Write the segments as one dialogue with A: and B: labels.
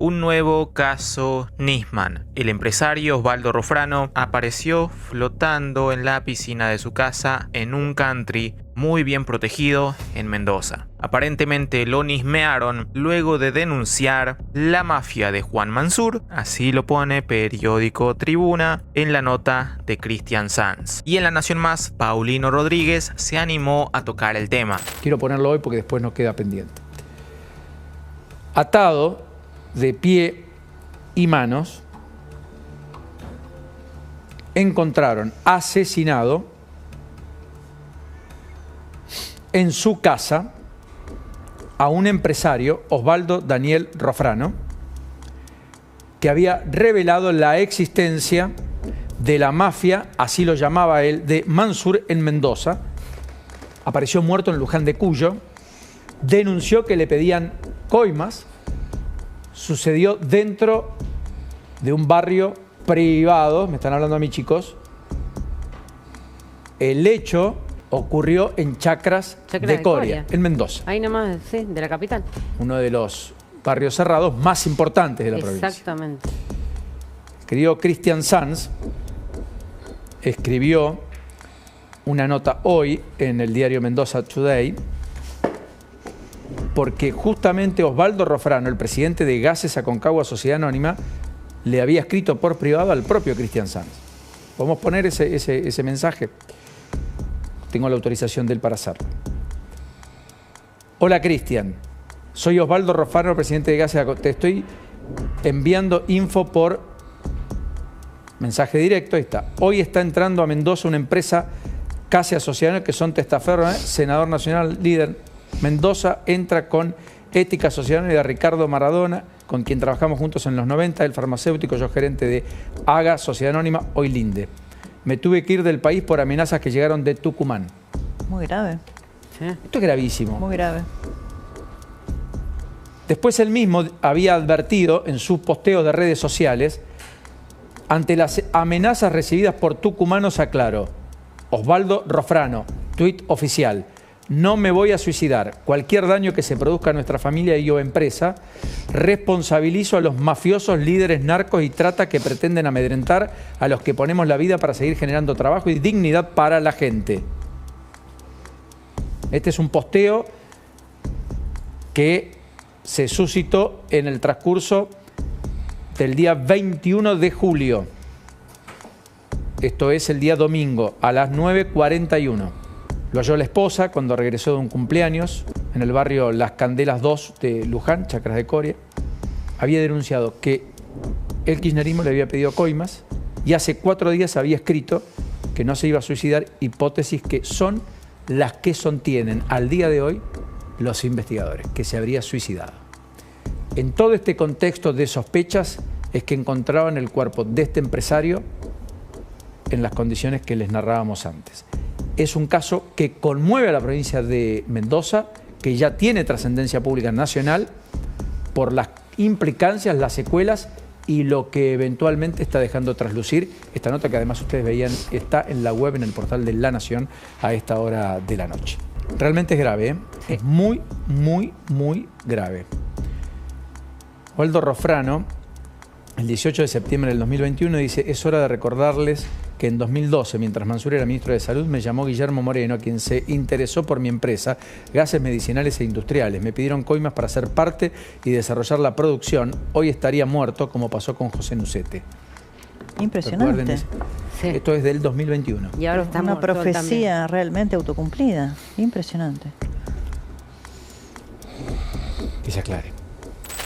A: Un nuevo caso Nisman. El empresario Osvaldo Rofrano apareció flotando en la piscina de su casa en un country muy bien protegido en Mendoza. Aparentemente lo nismearon luego de denunciar la mafia de Juan Mansur, así lo pone Periódico Tribuna en la nota de Cristian Sanz. Y en La Nación Más, Paulino Rodríguez se animó a tocar el tema.
B: Quiero ponerlo hoy porque después nos queda pendiente. Atado de pie y manos, encontraron asesinado en su casa a un empresario, Osvaldo Daniel Rofrano, que había revelado la existencia de la mafia, así lo llamaba él, de Mansur en Mendoza. Apareció muerto en Luján de Cuyo, denunció que le pedían coimas. Sucedió dentro de un barrio privado, me están hablando a mí chicos. El hecho ocurrió en Chacras de Coria, en Mendoza.
C: Ahí nomás, sí, de la capital.
B: Uno de los barrios cerrados más importantes de la provincia.
C: Exactamente.
B: Querido Cristian Sanz escribió una nota hoy en el diario Mendoza Today, porque justamente Osvaldo Rofrano, el presidente de Gases Aconcagua Sociedad Anónima, le había escrito por privado al propio Cristian Sanz. ¿Podemos poner ese mensaje? Tengo la autorización de él para hacerlo. Hola Cristian, soy Osvaldo Rofrano, presidente de Gases Aconcagua. Te estoy enviando info por mensaje directo, ahí está. Hoy está entrando a Mendoza una empresa casi asociada que son testaferros, senador nacional, líder. Mendoza entra con Ética Social de Ricardo Maradona, con quien trabajamos juntos en los 90, el farmacéutico, yo gerente de AGA, Sociedad Anónima, hoy Linde. Me tuve que ir del país por amenazas que llegaron de Tucumán.
D: Muy grave.
C: Sí.
B: Esto es gravísimo.
D: Muy grave.
B: Después él mismo había advertido en sus posteos de redes sociales, ante las amenazas recibidas por tucumanos, aclaró, Osvaldo Rofrano, tuit oficial, no me voy a suicidar. Cualquier daño que se produzca a nuestra familia y o empresa, responsabilizo a los mafiosos líderes narcos y trata que pretenden amedrentar a los que ponemos la vida para seguir generando trabajo y dignidad para la gente. Este es un posteo que se suscitó en el transcurso del día 21 de julio. Esto es el día domingo, a las 9:41. Lo halló la esposa cuando regresó de un cumpleaños en el barrio Las Candelas 2 de Luján, Chacras de Coria. Había denunciado que el kirchnerismo le había pedido coimas y hace 4 días había escrito que no se iba a suicidar, hipótesis que son las que sostienen al día de hoy los investigadores, que se habría suicidado. En todo este contexto de sospechas es que encontraban el cuerpo de este empresario en las condiciones que les narrábamos antes. Es un caso que conmueve a la provincia de Mendoza, que ya tiene trascendencia pública nacional por las implicancias, las secuelas y lo que eventualmente está dejando traslucir esta nota, que además ustedes veían está en la web, en el portal de La Nación a esta hora de la noche. Realmente es grave, ¿eh? Es muy, muy, muy grave. Osvaldo Rofrano, el 18 de septiembre del 2021, dice, es hora de recordarles que en 2012, mientras Mansur era ministro de Salud, me llamó Guillermo Moreno, quien se interesó por mi empresa, Gases Medicinales e Industriales. Me pidieron coimas para ser parte y desarrollar la producción. Hoy estaría muerto, como pasó con José Nucete.
D: Impresionante.
C: Sí.
B: Esto es del 2021.
C: Y ahora está
D: una
C: muerto
D: profecía
C: también.
D: realmente autocumplida. Impresionante.
B: Que se aclare.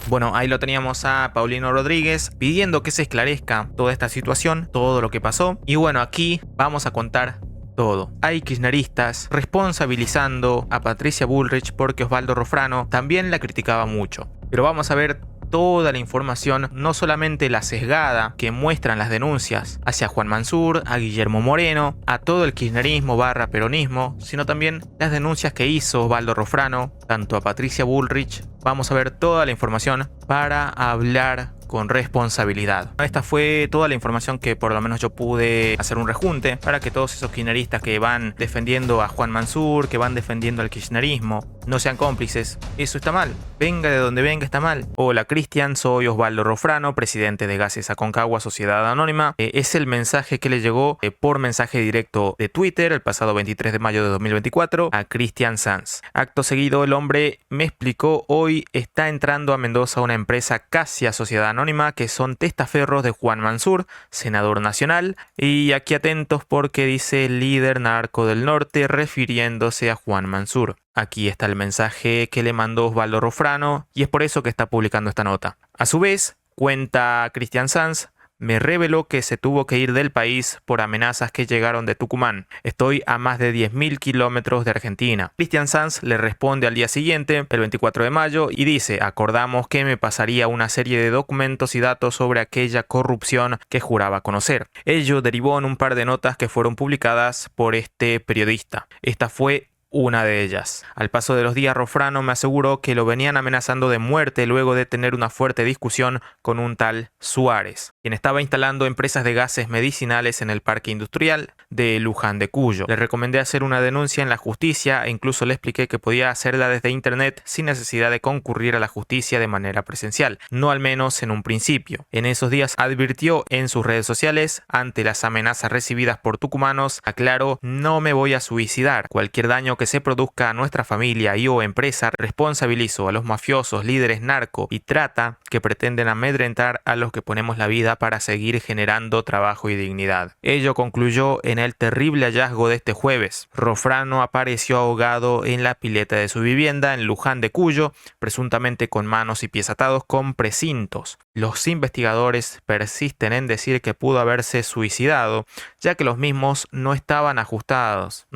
A: Bueno, ahí lo teníamos a Paulino Rodríguez pidiendo que se esclarezca toda esta situación, todo lo que pasó. Y bueno, aquí vamos a contar todo. Hay kirchneristas responsabilizando a Patricia Bullrich porque Osvaldo Rofrano también la criticaba mucho. Pero vamos a ver toda la información, no solamente la sesgada que muestran las denuncias hacia Juan Mansur, a Guillermo Moreno, a todo el kirchnerismo / peronismo, sino también las denuncias que hizo Osvaldo Rofrano, tanto a Patricia Bullrich. Vamos a ver toda la información para hablar con responsabilidad. Esta fue toda la información que por lo menos yo pude hacer un rejunte para que todos esos kirchneristas que van defendiendo a Juan Mansur, que van defendiendo al kirchnerismo, no sean cómplices. Eso está mal. Venga de donde venga, está mal. Hola Cristian, soy Osvaldo Rofrano, presidente de Gases Aconcagua Sociedad Anónima. Es el mensaje que le llegó por mensaje directo de Twitter el pasado 23 de mayo de 2024 a Cristian Sanz. Acto seguido, el hombre me explicó: hoy está entrando a Mendoza una empresa Casia Sociedad Anónima que son testaferros de Juan Mansur, senador nacional, y aquí atentos porque dice líder narco del norte refiriéndose a Juan Mansur. Aquí está el mensaje que le mandó Osvaldo Rofrano y es por eso que está publicando esta nota. A su vez, cuenta Cristian Sanz, me reveló que se tuvo que ir del país por amenazas que llegaron de Tucumán. Estoy a más de 10.000 kilómetros de Argentina. Cristian Sanz le responde al día siguiente, el 24 de mayo, y dice: acordamos que me pasaría una serie de documentos y datos sobre aquella corrupción que juraba conocer. Ello derivó en un par de notas que fueron publicadas por este periodista. Esta fue una de ellas. Al paso de los días, Rofrano me aseguró que lo venían amenazando de muerte luego de tener una fuerte discusión con un tal Suárez, quien estaba instalando empresas de gases medicinales en el parque industrial de Luján de Cuyo. Le recomendé hacer una denuncia en la justicia e incluso le expliqué que podía hacerla desde internet sin necesidad de concurrir a la justicia de manera presencial, no al menos en un principio. En esos días advirtió en sus redes sociales: ante las amenazas recibidas por tucumanos, aclaro, no me voy a suicidar. Cualquier daño que se produzca a nuestra familia y o empresa, responsabilizo a los mafiosos, líderes narco y trata que pretenden amedrentar a los que ponemos la vida para seguir generando trabajo y dignidad. Ello concluyó en el terrible hallazgo de este jueves. Rofrano apareció ahogado en la pileta de su vivienda en Luján de Cuyo, presuntamente con manos y pies atados con precintos. Los investigadores persisten en decir que pudo haberse suicidado, ya que los mismos no estaban ajustados.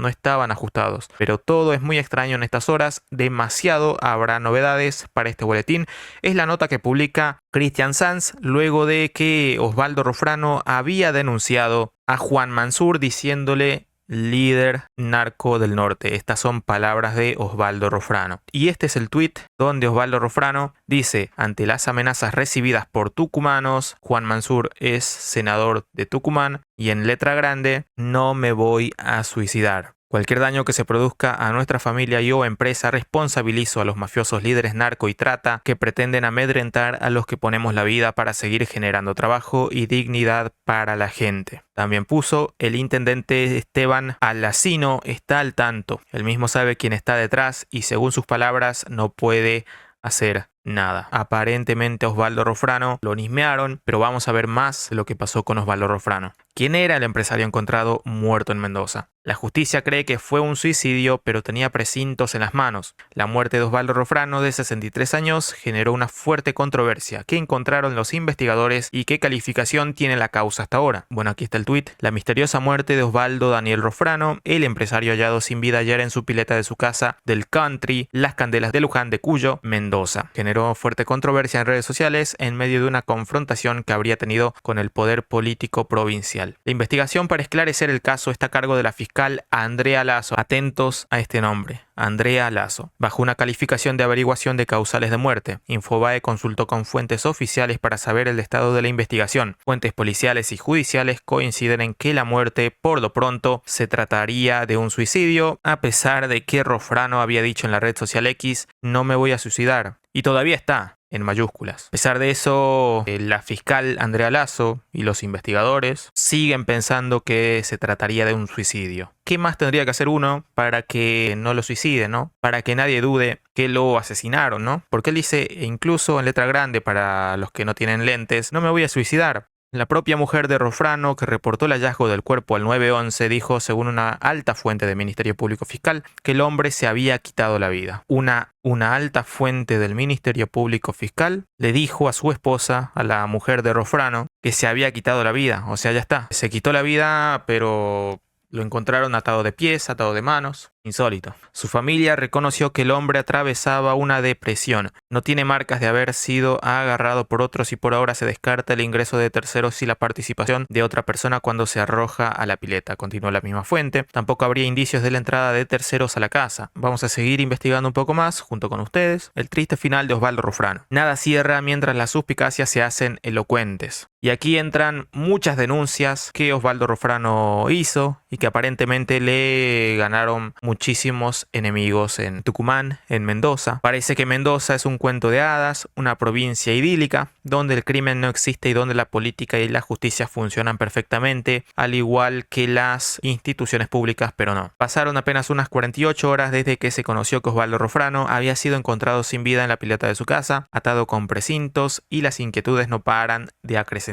A: Pero todo es muy extraño en estas horas, demasiado. Habrá novedades para este boletín. Es la nota que publica Cristian Sanz luego de que Osvaldo Rofrano había denunciado a Juan Mansur diciéndole líder narco del norte. Estas son palabras de Osvaldo Rofrano. Y este es el tuit donde Osvaldo Rofrano dice: ante las amenazas recibidas por tucumanos, Juan Mansur es senador de Tucumán, y en letra grande, no me voy a suicidar. Cualquier daño que se produzca a nuestra familia y o empresa, responsabilizo a los mafiosos líderes narco y trata que pretenden amedrentar a los que ponemos la vida para seguir generando trabajo y dignidad para la gente. También puso: el intendente Esteban Alacino está al tanto. Él mismo sabe quién está detrás y según sus palabras no puede hacer nada. Aparentemente Osvaldo Rofrano lo nismearon, pero vamos a ver más de lo que pasó con Osvaldo Rofrano. ¿Quién era el empresario encontrado muerto en Mendoza? La justicia cree que fue un suicidio, pero tenía precintos en las manos. La muerte de Osvaldo Rofrano, de 63 años, generó una fuerte controversia. ¿Qué encontraron los investigadores y qué calificación tiene la causa hasta ahora? Bueno, aquí está el tuit. La misteriosa muerte de Osvaldo Daniel Rofrano, el empresario hallado sin vida ayer en su pileta de su casa del country Las Candelas de Luján de Cuyo, Mendoza. Generó fuerte controversia en redes sociales en medio de una confrontación que habría tenido con el poder político provincial. La investigación para esclarecer el caso está a cargo de la fiscal Andrea Lazo. Atentos a este nombre, Andrea Lazo. Bajo una calificación de averiguación de causales de muerte, Infobae consultó con fuentes oficiales para saber el estado de la investigación. Fuentes policiales y judiciales coinciden en que la muerte, por lo pronto, se trataría de un suicidio, a pesar de que Rofrano había dicho en la red social X: no me voy a suicidar. Y todavía está en mayúsculas. A pesar de eso, la fiscal Andrea Lazo y los investigadores siguen pensando que se trataría de un suicidio. ¿Qué más tendría que hacer uno para que no lo suicide, ¿no? Para que nadie dude que lo asesinaron, ¿no? Porque él dice, incluso en letra grande para los que no tienen lentes: no me voy a suicidar. La propia mujer de Rofrano, que reportó el hallazgo del cuerpo al 911, dijo, según una alta fuente del Ministerio Público Fiscal, que el hombre se había quitado la vida. Una alta fuente del Ministerio Público Fiscal le dijo a su esposa, a la mujer de Rofrano, que se había quitado la vida. O sea, ya está. Se quitó la vida, pero lo encontraron atado de pies, atado de manos. Insólito. Su familia reconoció que el hombre atravesaba una depresión. No tiene marcas de haber sido agarrado por otros y por ahora se descarta el ingreso de terceros y la participación de otra persona cuando se arroja a la pileta. Continuó la misma fuente. Tampoco habría indicios de la entrada de terceros a la casa. Vamos a seguir investigando un poco más junto con ustedes. El triste final de Osvaldo Rufrano. Nada cierra mientras las suspicacias se hacen elocuentes. Y aquí entran muchas denuncias que Osvaldo Rufrano hizo y que aparentemente le ganaron muchísimos enemigos en Tucumán, en Mendoza. Parece que Mendoza es un cuento de hadas, una provincia idílica, donde el crimen no existe y donde la política y la justicia funcionan perfectamente, al igual que las instituciones públicas, pero no. Pasaron apenas unas 48 horas desde que se conoció que Osvaldo Rufrano había sido encontrado sin vida en la pileta de su casa, atado con precintos, y las inquietudes no paran de acrecentarse.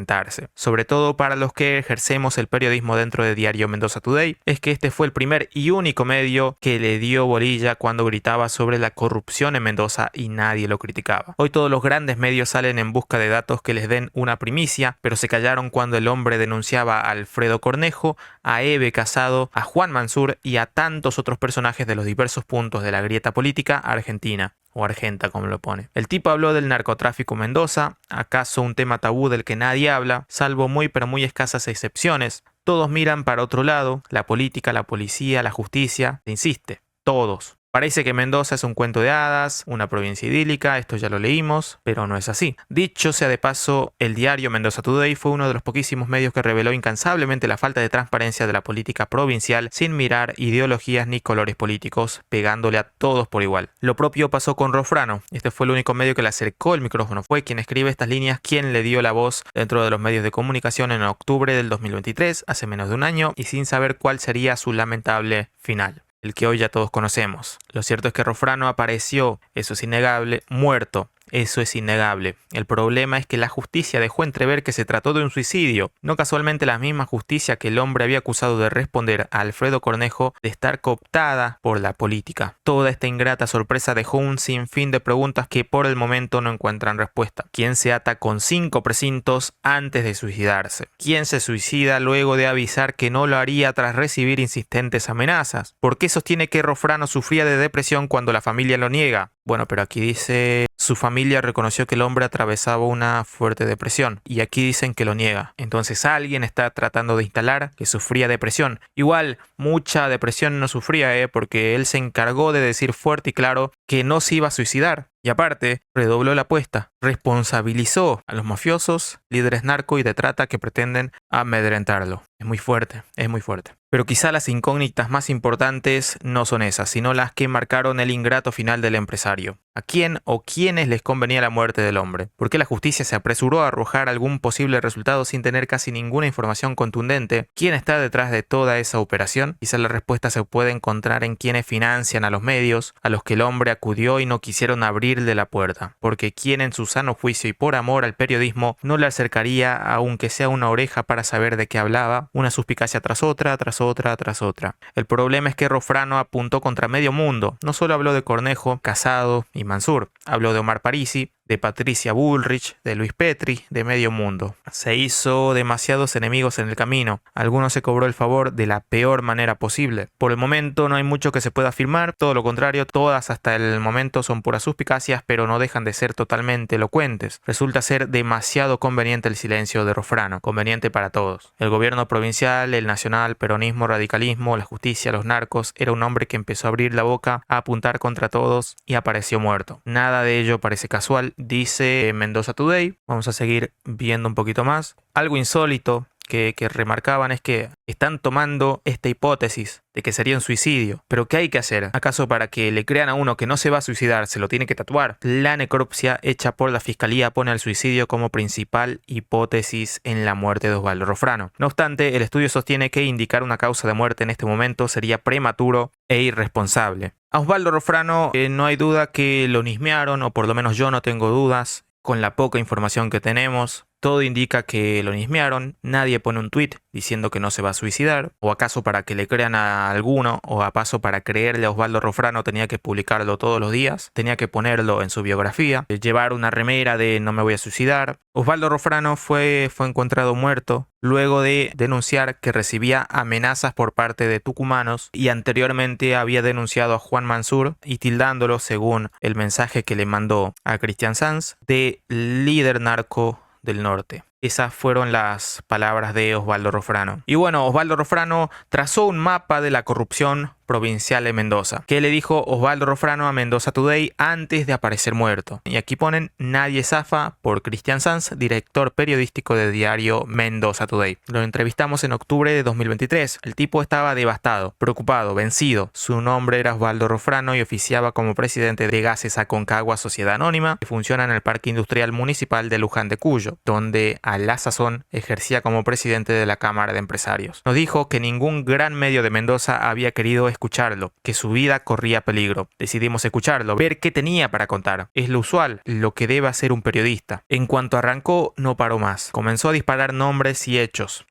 A: Sobre todo para los que ejercemos el periodismo dentro de Diario Mendoza Today, es que este fue el primer y único medio que le dio bolilla cuando gritaba sobre la corrupción en Mendoza y nadie lo criticaba. Hoy todos los grandes medios salen en busca de datos que les den una primicia, pero se callaron cuando el hombre denunciaba a Alfredo Cornejo, a Eve Casado, a Juan Mansur y a tantos otros personajes de los diversos puntos de la grieta política argentina. O argenta, como lo pone. El tipo habló del narcotráfico en Mendoza, acaso un tema tabú del que nadie habla, salvo muy pero muy escasas excepciones. Todos miran para otro lado, la política, la policía, la justicia, insiste, todos. Parece que Mendoza es un cuento de hadas, una provincia idílica, esto ya lo leímos, pero no es así. Dicho sea de paso, el diario Mendoza Today fue uno de los poquísimos medios que reveló incansablemente la falta de transparencia de la política provincial sin mirar ideologías ni colores políticos, pegándole a todos por igual. Lo propio pasó con Rufrano. Este fue el único medio que le acercó el micrófono. Fue quien escribe estas líneas, quien le dio la voz dentro de los medios de comunicación en octubre del 2023, hace menos de un año, y sin saber cuál sería su lamentable final. El que hoy ya todos conocemos. Lo cierto es que Rufrano apareció, eso es innegable, muerto. Eso es innegable. El problema es que la justicia dejó entrever que se trató de un suicidio, no casualmente la misma justicia que el hombre había acusado de responder a Alfredo Cornejo de estar cooptada por la política. Toda esta ingrata sorpresa dejó un sinfín de preguntas que por el momento no encuentran respuesta. ¿Quién se ata con 5 precintos antes de suicidarse? ¿Quién se suicida luego de avisar que no lo haría tras recibir insistentes amenazas? ¿Por qué sostiene que Rufrano sufría de depresión cuando la familia lo niega? Bueno, pero aquí dice, su familia reconoció que el hombre atravesaba una fuerte depresión y aquí dicen que lo niega. Entonces alguien está tratando de instalar que sufría depresión. Igual, mucha depresión no sufría, porque él se encargó de decir fuerte y claro que no se iba a suicidar. Y aparte, redobló la apuesta, responsabilizó a los mafiosos, líderes narco y de trata que pretenden amedrentarlo. Es muy fuerte, es muy fuerte. Pero quizá las incógnitas más importantes no son esas, sino las que marcaron el ingrato final del empresario. ¿A quién o quiénes les convenía la muerte del hombre? ¿Por qué la justicia se apresuró a arrojar algún posible resultado sin tener casi ninguna información contundente? ¿Quién está detrás de toda esa operación? Quizá la respuesta se puede encontrar en quienes financian a los medios, a los que el hombre acudió y no quisieron abrirle la puerta. Porque quien en su sano juicio y por amor al periodismo no le acercaría, aunque sea una oreja para saber de qué hablaba, una suspicacia tras otra, tras otra, tras otra. El problema es que Rufrano apuntó contra medio mundo. No solo habló de Cornejo, Casado y Mansur, habló de Omar Parisi, de Patricia Bullrich, de Luis Petri, de medio mundo. Se hizo demasiados enemigos en el camino. Algunos se cobró el favor de la peor manera posible. Por el momento no hay mucho que se pueda afirmar, todo lo contrario, todas hasta el momento son puras suspicacias, pero no dejan de ser totalmente elocuentes. Resulta ser demasiado conveniente el silencio de Rufrano, conveniente para todos. El gobierno provincial, el nacional, peronismo, radicalismo, la justicia, los narcos, era un hombre que empezó a abrir la boca, a apuntar contra todos y apareció muerto. Nada de ello parece casual, dice Mendoza Today. Vamos a seguir viendo un poquito más. Algo insólito que remarcaban es que están tomando esta hipótesis de que sería un suicidio. ¿Pero qué hay que hacer? ¿Acaso para que le crean a uno que no se va a suicidar se lo tiene que tatuar? La necropsia hecha por la fiscalía pone al suicidio como principal hipótesis en la muerte de Osvaldo Rufrano. No obstante, el estudio sostiene que indicar una causa de muerte en este momento sería prematuro e irresponsable. A Osvaldo Rufrano no hay duda que lo nismearon, o por lo menos yo no tengo dudas. Con la poca información que tenemos, Todo indica que lo nismearon, nadie pone un tuit diciendo que no se va a suicidar, o acaso para que le crean a alguno, o a paso para creerle a Osvaldo Rofrano tenía que publicarlo todos los días, tenía que ponerlo en su biografía, llevar una remera de no me voy a suicidar. Osvaldo Rofrano fue encontrado muerto luego de denunciar que recibía amenazas por parte de tucumanos y anteriormente había denunciado a Juan Mansur y tildándolo, según el mensaje que le mandó a Cristian Sanz, de líder narco del norte. Esas fueron las palabras de Osvaldo Rofrano. Y bueno, Osvaldo Rofrano trazó un mapa de la corrupción provincial de Mendoza. ¿Qué le dijo Osvaldo Rofrano a Mendoza Today antes de aparecer muerto? Y aquí ponen Nadie zafa por Cristian Sanz, director periodístico de diario Mendoza Today. Lo entrevistamos en octubre de 2023. El tipo estaba devastado, preocupado, vencido. Su nombre era Osvaldo Rofrano y oficiaba como presidente de Gases Aconcagua Sociedad Anónima, que funciona en el Parque Industrial Municipal de Luján de Cuyo, donde a la sazón ejercía como presidente de la Cámara de Empresarios. Nos dijo que ningún gran medio de Mendoza había querido escucharlo, que su vida corría peligro. Decidimos escucharlo, ver qué tenía para contar. Es lo usual, lo que debe hacer un periodista. En cuanto arrancó, no paró más. Comenzó a disparar nombres y hechos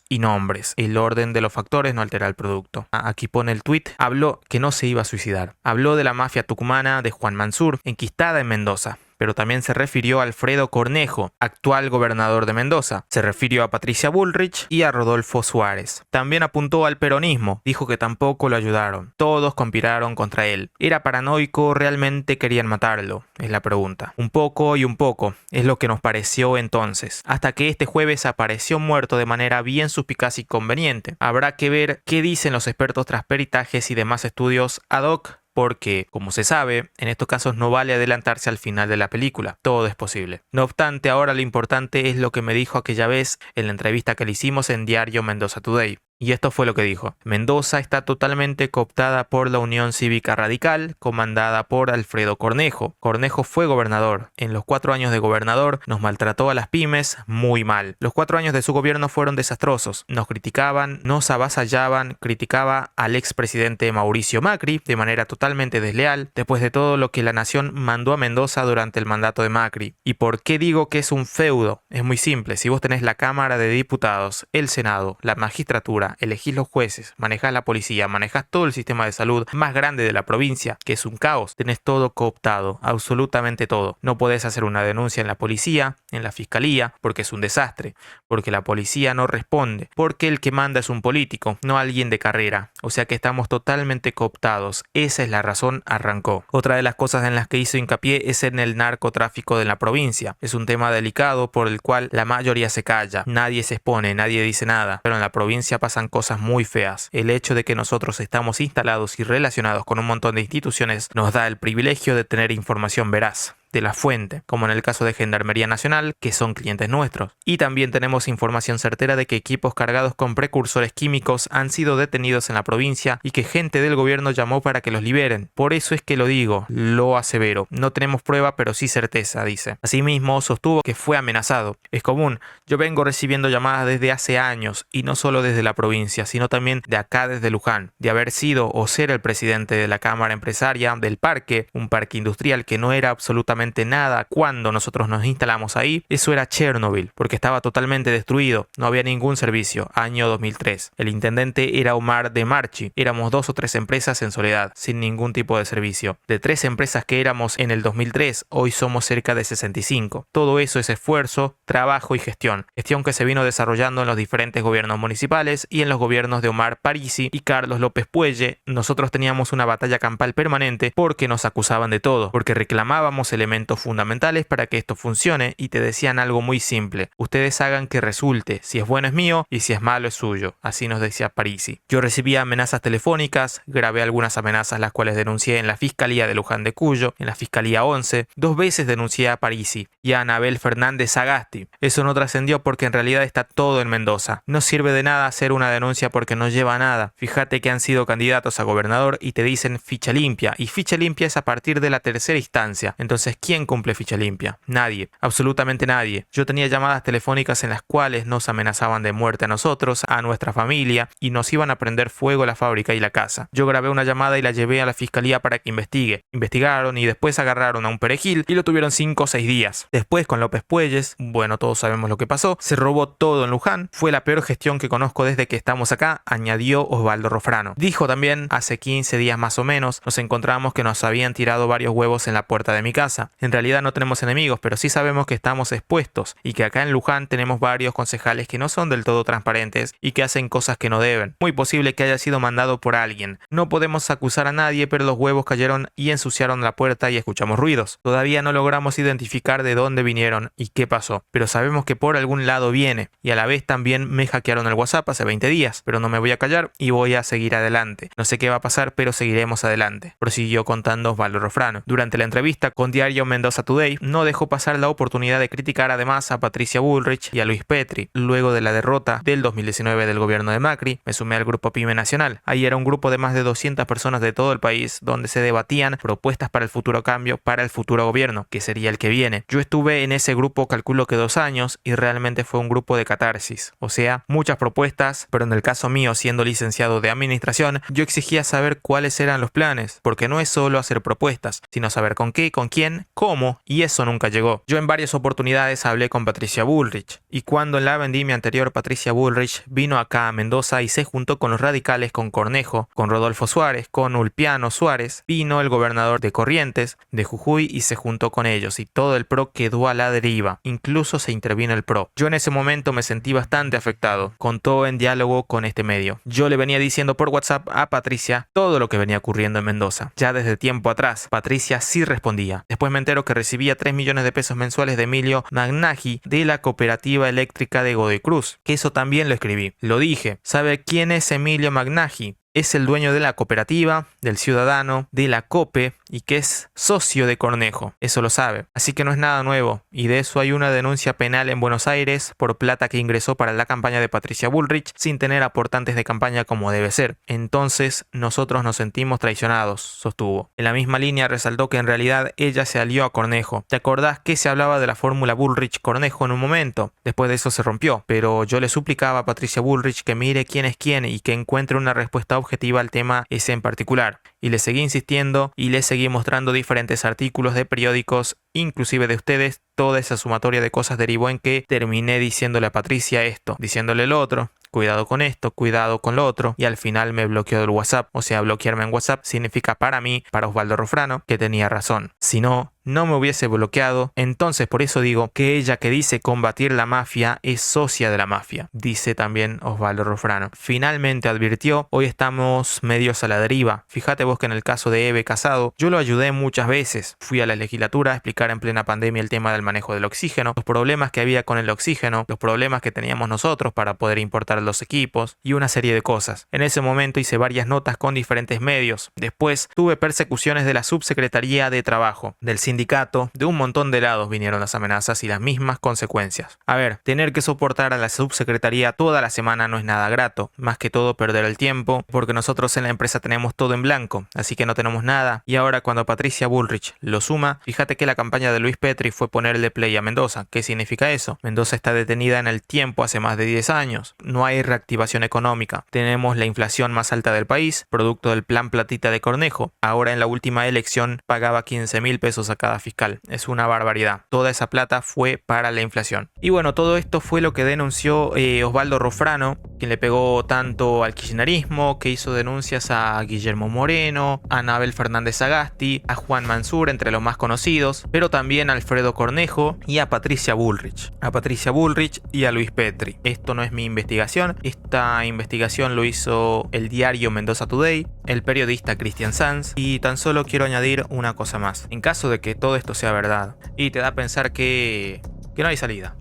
A: y nombres. El orden de los factores no altera el producto. Aquí pone el tuit. Habló que no se iba a suicidar. Habló de la mafia tucumana de Juan Mansur, enquistada en Mendoza. Pero también se refirió a Alfredo Cornejo, actual gobernador de Mendoza. Se refirió a Patricia Bullrich y a Rodolfo Suárez. También apuntó al peronismo. Dijo que tampoco lo ayudaron. Todos conspiraron contra él. ¿Era paranoico? ¿Realmente querían matarlo? Es la pregunta. Un poco y un poco. Es lo que nos pareció entonces. Hasta que este jueves apareció muerto de manera bien suspicaz y conveniente. Habrá que ver qué dicen los expertos tras peritajes y demás estudios ad hoc, porque, como se sabe, en estos casos no vale adelantarse al final de la película, todo es posible. No obstante, ahora lo importante es lo que me dijo aquella vez en la entrevista que le hicimos en diario Mendoza Today. Y esto fue lo que dijo. Mendoza está totalmente cooptada por la Unión Cívica Radical, comandada por Alfredo Cornejo. Cornejo fue gobernador. En los 4 años de gobernador nos maltrató a las pymes muy mal. Los 4 años de su gobierno fueron desastrosos. Nos criticaban, nos avasallaban, criticaba al expresidente Mauricio Macri de manera totalmente desleal, después de todo lo que la nación mandó a Mendoza durante el mandato de Macri. ¿Y por qué digo que es un feudo? Es muy simple. Si vos tenés la Cámara de Diputados, el Senado, la magistratura, elegís los jueces, manejás la policía, manejás todo el sistema de salud más grande de la provincia, que es un caos, tenés todo cooptado, absolutamente todo. No podés hacer una denuncia en la policía, en la fiscalía, porque es un desastre, porque la policía no responde, porque el que manda es un político, no alguien de carrera. O sea que estamos totalmente cooptados. Esa es la razón, arrancó. Otra de las cosas en las que hizo hincapié es en el narcotráfico de la provincia. Es un tema delicado por el cual la mayoría se calla, nadie se expone, nadie dice nada, pero en la provincia pasan cosas muy feas. El hecho de que nosotros estamos instalados y relacionados con un montón de instituciones nos da el privilegio de tener información veraz de la fuente, como en el caso de Gendarmería Nacional, que son clientes nuestros. Y también tenemos información certera de que equipos cargados con precursores químicos han sido detenidos en la provincia y que gente del gobierno llamó para que los liberen. Por eso es que lo digo, lo asevero. No tenemos prueba, pero sí certeza, dice. Asimismo, sostuvo que fue amenazado. Es común. Yo vengo recibiendo llamadas desde hace años, y no solo desde la provincia, sino también de acá desde Luján, de haber sido o ser el presidente de la Cámara Empresaria del parque, un parque industrial que no era absolutamente nada cuando nosotros nos instalamos ahí. Eso era Chernobyl, porque estaba totalmente destruido, no había ningún servicio. Año 2003. El intendente era Omar de Marchi. Éramos 2 o 3 empresas en soledad, sin ningún tipo de servicio. De 3 empresas que éramos en el 2003, hoy somos cerca de 65. Todo eso es esfuerzo, trabajo y gestión. Gestión que se vino desarrollando en los diferentes gobiernos municipales y en los gobiernos de Omar Parisi y Carlos López Puelle. Nosotros teníamos una batalla campal permanente porque nos acusaban de todo, porque reclamábamos elementos fundamentales para que esto funcione y te decían algo muy simple: ustedes hagan que resulte, si es bueno es mío y si es malo es suyo. Así nos decía Parisi. Yo recibía amenazas telefónicas, grabé algunas amenazas las cuales denuncié en la Fiscalía de Luján de Cuyo, en la Fiscalía 11, 2 veces denuncié a Parisi y a Anabel Fernández Sagasti. Eso no trascendió porque en realidad está todo en Mendoza. No sirve de nada hacer una denuncia porque no lleva a nada. Fíjate que han sido candidatos a gobernador y te dicen ficha limpia, y ficha limpia es a partir de la 3ª instancia. Entonces, Entonces, ¿quién cumple ficha limpia? Nadie, absolutamente nadie. Yo tenía llamadas telefónicas en las cuales nos amenazaban de muerte a nosotros, a nuestra familia, y nos iban a prender fuego la fábrica y la casa. Yo grabé una llamada y la llevé a la fiscalía para que investigue. Investigaron y después agarraron a un perejil y lo tuvieron 5 o 6 días. Después con López Puelles, bueno, todos sabemos lo que pasó, se robó todo en Luján, fue la peor gestión que conozco desde que estamos acá, añadió Osvaldo Rofrano. Dijo también, hace 15 días más o menos, nos encontramos que nos habían tirado varios huevos en la puerta de mi casa. En realidad no tenemos enemigos, pero sí sabemos que estamos expuestos y que acá en Luján tenemos varios concejales que no son del todo transparentes y que hacen cosas que no deben. Muy posible que haya sido mandado por alguien. No podemos acusar a nadie, pero los huevos cayeron y ensuciaron la puerta y escuchamos ruidos. Todavía no logramos identificar de dónde vinieron y qué pasó, pero sabemos que por algún lado viene, y a la vez también me hackearon el WhatsApp hace 20 días, pero no me voy a callar y voy a seguir adelante. No sé qué va a pasar, pero seguiremos adelante, prosiguió contando Osvaldo Rofrano. Durante la entrevista con Diario Mendoza Today, no dejó pasar la oportunidad de criticar además a Patricia Bullrich y a Luis Petri. Luego de la derrota del 2019 del gobierno de Macri, me sumé al grupo Pyme Nacional. Ahí era un grupo de más de 200 personas de todo el país donde se debatían propuestas para el futuro cambio, para el futuro gobierno, que sería el que viene. Yo estuve en ese grupo calculo que 2 años y realmente fue un grupo de catarsis, o sea, muchas propuestas, pero en el caso mío, siendo licenciado de administración, yo exigía saber cuáles eran los planes, porque no es solo hacer propuestas, sino saber con qué, con quién, cómo, y eso nunca llegó. Yo en varias oportunidades hablé con Patricia Bullrich, y cuando en la vendimia anterior Patricia Bullrich vino acá a Mendoza y se juntó con los radicales, con Cornejo, con Rodolfo Suárez, con Ulpiano Suárez, vino el gobernador de Corrientes, de Jujuy, y se juntó con ellos, y todo el PRO quedó a la deriva, incluso se intervino el PRO. Yo en ese momento me sentí bastante afectado, contó en diálogo con este medio. Yo le venía diciendo por WhatsApp a Patricia todo lo que venía ocurriendo en Mendoza. Ya desde tiempo atrás, Patricia sí respondía. Después me entero que recibía 3 millones de pesos mensuales de Emilio Magnaggi de la Cooperativa Eléctrica de Godoy Cruz, que eso también lo escribí. Lo dije. ¿Sabe quién es Emilio Magnaggi? Es el dueño de la cooperativa, del Ciudadano, de la COPE y que es socio de Cornejo. Eso lo sabe. Así que no es nada nuevo. Y de eso hay una denuncia penal en Buenos Aires por plata que ingresó para la campaña de Patricia Bullrich sin tener aportantes de campaña como debe ser. Entonces nosotros nos sentimos traicionados, sostuvo. En la misma línea resaltó que en realidad ella se alió a Cornejo. ¿Te acordás que se hablaba de la fórmula Bullrich-Cornejo en un momento? Después de eso se rompió. Pero yo le suplicaba a Patricia Bullrich que mire quién es quién y que encuentre una respuesta objetiva al tema ese en particular, y le seguí insistiendo y le seguí mostrando diferentes artículos de periódicos, inclusive de ustedes. Toda esa sumatoria de cosas derivó en que terminé diciéndole a Patricia esto, diciéndole lo otro, cuidado con esto, cuidado con lo otro, y al final me bloqueó del WhatsApp. O sea, bloquearme en WhatsApp significa para mí, para Osvaldo Rofrano, que tenía razón. Si no, no me hubiese bloqueado. Entonces por eso digo que ella que dice combatir la mafia es socia de la mafia, dice también Osvaldo Rofrano. Finalmente advirtió, hoy estamos medios a la deriva. Fíjate vos que en el caso de Eve Casado, yo lo ayudé muchas veces. Fui a la legislatura a explicar en plena pandemia el tema del manejo del oxígeno, los problemas que había con el oxígeno, los problemas que teníamos nosotros para poder importar los equipos y una serie de cosas. En ese momento hice varias notas con diferentes medios. Después tuve persecuciones de la Subsecretaría de Trabajo, del sindicato, de un montón de lados vinieron las amenazas y las mismas consecuencias. A ver, tener que soportar a la subsecretaría toda la semana no es nada grato, más que todo perder el tiempo, porque nosotros en la empresa tenemos todo en blanco, así que no tenemos nada. Y ahora cuando Patricia Bullrich lo suma, fíjate que la campaña de Luis Petri fue ponerle play a Mendoza. ¿Qué significa eso? Mendoza está detenida en el tiempo hace más de 10 años. No hay reactivación económica. Tenemos la inflación más alta del país, producto del plan platita de Cornejo. Ahora en la última elección pagaba 15.000 pesos a cada fiscal. Es una barbaridad. Toda esa plata fue para la inflación. Y bueno, todo esto fue lo que denunció Osvaldo Rofrano, quien le pegó tanto al kirchnerismo, que hizo denuncias a Guillermo Moreno, a Anabel Fernández Sagasti, a Juan Mansur, entre los más conocidos, pero también a Alfredo Cornejo y a Patricia Bullrich. A Patricia Bullrich y a Luis Petri. Esto no es mi investigación. Esta investigación lo hizo el diario Mendoza Today, el periodista Cristian Sanz, y tan solo quiero añadir una cosa más. En caso de que todo esto sea verdad y te da a pensar que no hay salida,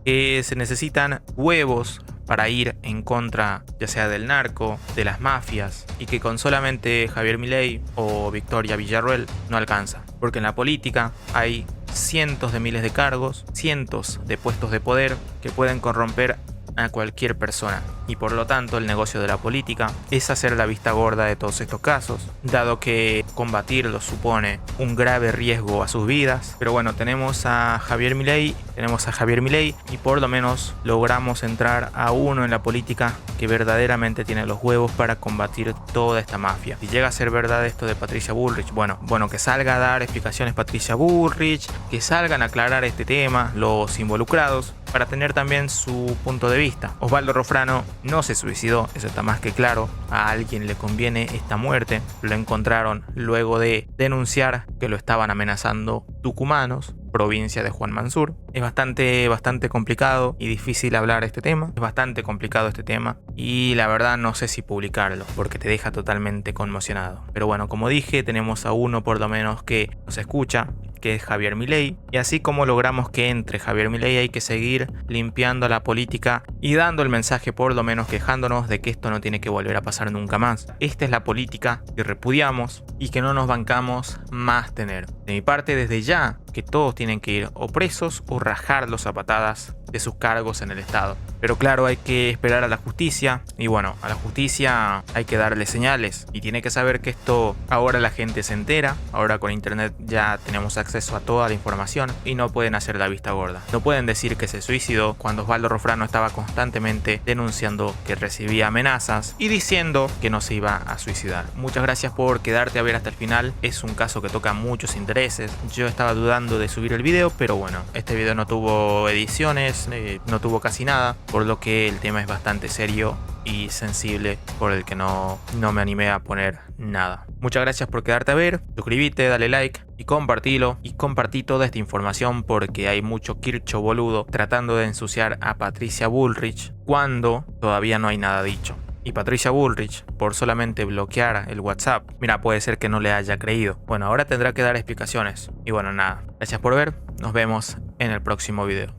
A: que se necesitan huevos para ir en contra ya sea del narco, de las mafias, y que con solamente Javier Milei o Victoria Villarruel no alcanza, porque en la política hay cientos de miles de cargos, cientos de puestos de poder que pueden corromper a cualquier persona. Y por lo tanto el negocio de la política es hacer la vista gorda de todos estos casos, dado que combatirlos supone un grave riesgo a sus vidas. Pero bueno, tenemos a Javier Milei y por lo menos logramos entrar a uno en la política que verdaderamente tiene los huevos para combatir toda esta mafia. Si llega a ser verdad esto de Patricia Bullrich, bueno, que salga a dar explicaciones Patricia Bullrich, que salgan a aclarar este tema los involucrados, para tener también su punto de vista. Osvaldo Rofrano no se suicidó, eso está más que claro. A alguien le conviene esta muerte. Lo encontraron luego de denunciar que lo estaban amenazando tucumanos, provincia de Juan Mansur. Es bastante complicado y difícil hablar este tema. Es bastante complicado este tema y la verdad no sé si publicarlo porque te deja totalmente conmocionado. Pero bueno, como dije, tenemos a uno por lo menos que nos escucha, que es Javier Milei, y así como logramos que entre Javier Milei, hay que seguir limpiando la política y dando el mensaje, por lo menos quejándonos de que esto no tiene que volver a pasar nunca más. Esta es la política que repudiamos y que no nos bancamos más tener. De mi parte, desde ya, que todos tienen que ir o presos o rajarlos a patadas de sus cargos en el Estado. Pero claro, hay que esperar a la justicia y bueno, a la justicia hay que darle señales y tiene que saber que esto ahora la gente se entera, ahora con internet ya tenemos acceso a toda la información y no pueden hacer la vista gorda. No pueden decir que se suicidó cuando Osvaldo Rofrano estaba constantemente denunciando que recibía amenazas y diciendo que no se iba a suicidar. Muchas gracias por quedarte a ver hasta el final, es un caso que toca muchos intereses. Yo estaba dudando de subir el video, pero bueno, este video no tuvo ediciones, no tuvo casi nada, por lo que el tema es bastante serio y sensible, por el que no me animé a poner nada. Muchas gracias por quedarte a ver, suscríbete, dale like y compartilo, y compartí toda esta información porque hay mucho Kircho boludo tratando de ensuciar a Patricia Bullrich cuando todavía no hay nada dicho. Y Patricia Bullrich, por solamente bloquear el WhatsApp, mira, puede ser que no le haya creído. Bueno, ahora tendrá que dar explicaciones. Y bueno, nada, gracias por ver, nos vemos en el próximo video.